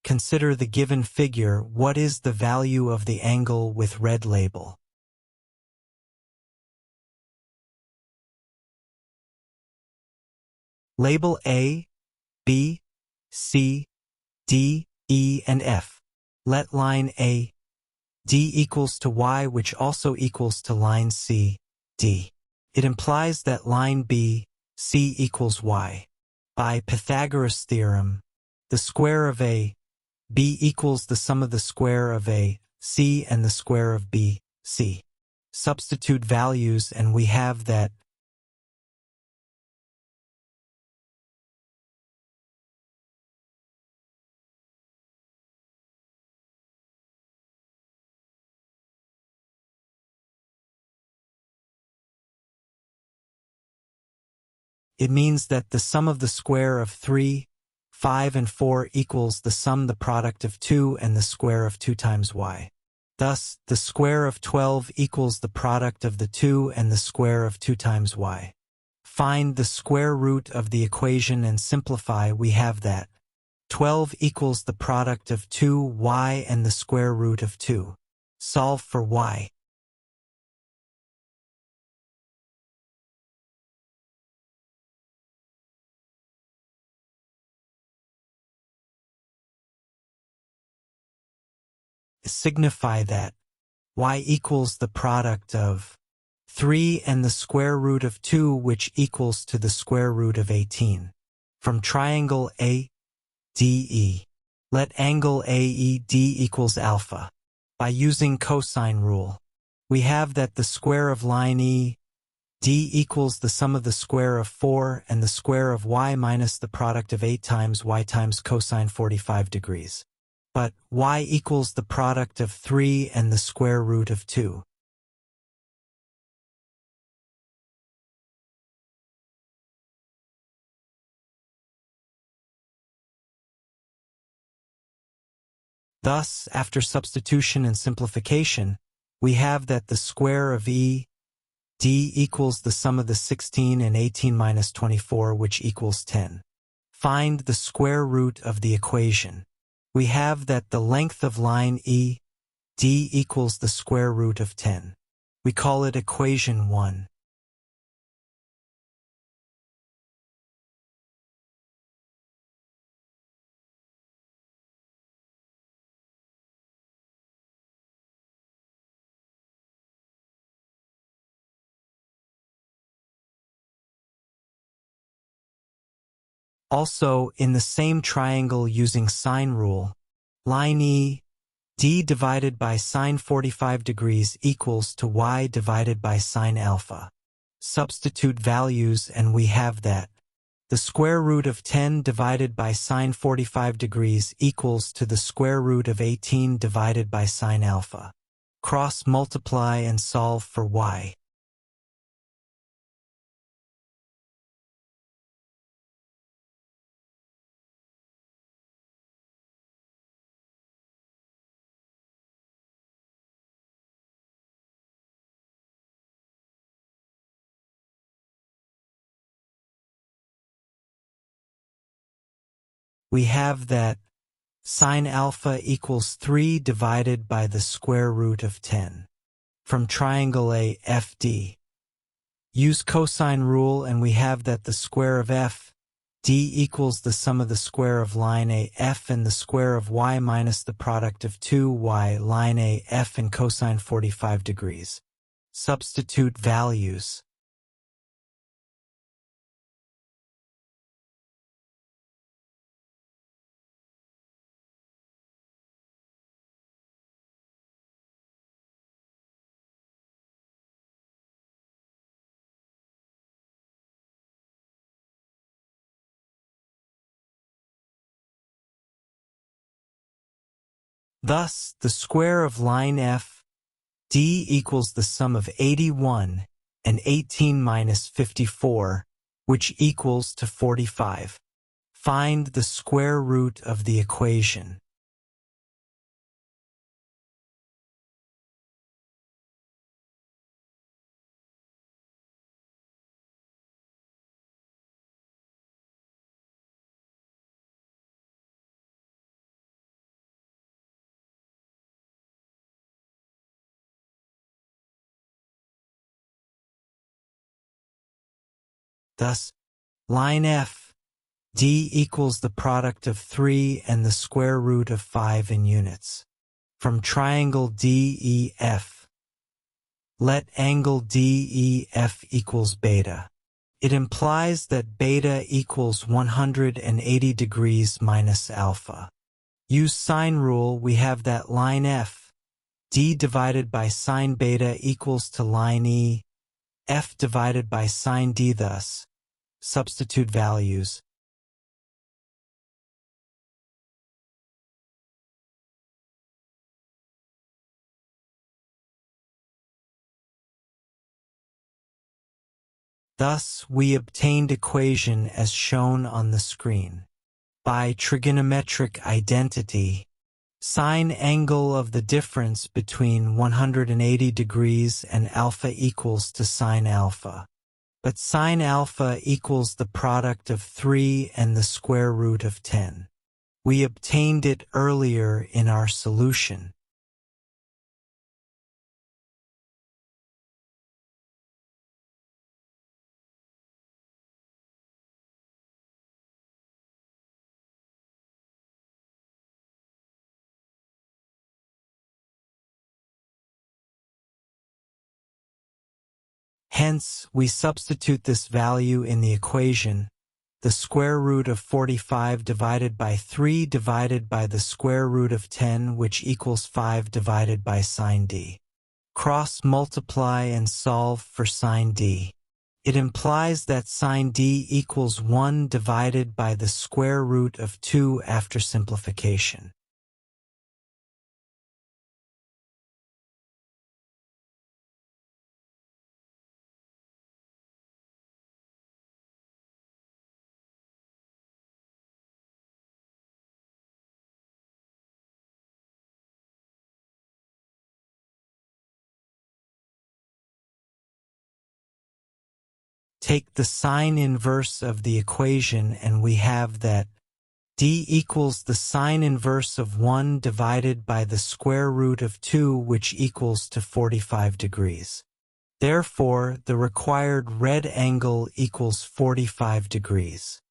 Consider the given figure. What is the value of the angle with red label? Label A, B, C, D, E, and F. Let line A, D equals to Y, which also equals to line C, D. It implies that line B, C equals Y. By Pythagoras' theorem, the square of A, B equals the sum of the square of A, C and the square of B, C. Substitute values and we have that it means that the sum of the square of 3, 5, and 4 equals the sum the product of 2 and the square of 2 times y. Thus, the square of 12 equals the product of the 2 and the square of 2 times y. Find the square root of the equation and simplify. We have that 12 equals the product of 2y and the square root of 2. Solve for y. Signify that y equals the product of 3 and the square root of 2, which equals to the square root of 18. From triangle ADE, let angle AED equals alpha. By using cosine rule, we have that the square of line ED equals the sum of the square of 4 and the square of y minus the product of 8 times y times cosine 45 degrees. But y equals the product of 3 and the square root of 2. Thus, after substitution and simplification, we have that the square of ED equals the sum of the 16 and 18 minus 24, which equals 10. Find the square root of the equation. We have that the length of line ED equals the square root of 10. We call it equation 1. Also, in the same triangle using sine rule, line ED divided by sine 45 degrees equals to y divided by sine alpha. Substitute values and we have that the square root of 10 divided by sine 45 degrees equals to the square root of 18 divided by sine alpha. Cross multiply and solve for y. We have that sine alpha equals 3 divided by the square root of 10. From triangle AFD, use cosine rule and we have that the square of FD equals the sum of the square of line AF and the square of y minus the product of 2y line AF and cosine 45 degrees. Substitute values. Thus, the square of line FD equals the sum of 81 and 18 minus 54, which equals to 45. Find the square root of the equation. Thus, line F, D equals the product of 3 and the square root of 5 in units. From triangle DEF, let angle DEF equals beta. It implies that beta equals 180 degrees minus alpha. Use sine rule, we have that line F, D divided by sine beta equals to line E, F divided by sine D. Thus, substitute values. Thus, we obtained equation as shown on the screen. By trigonometric identity, sine angle of the difference between 180 degrees and alpha equals to sine alpha. But sine alpha equals the product of 3 and the square root of 10. We obtained it earlier in our solution. Hence, we substitute this value in the equation, the square root of 45 divided by 3 divided by the square root of 10, which equals 5 divided by sine D. Cross multiply and solve for sine D. It implies that sine D equals 1 divided by the square root of 2 after simplification. Take the sine inverse of the equation and we have that D equals the sine inverse of 1 divided by the square root of 2, which equals to 45 degrees. Therefore, the required red angle equals 45 degrees.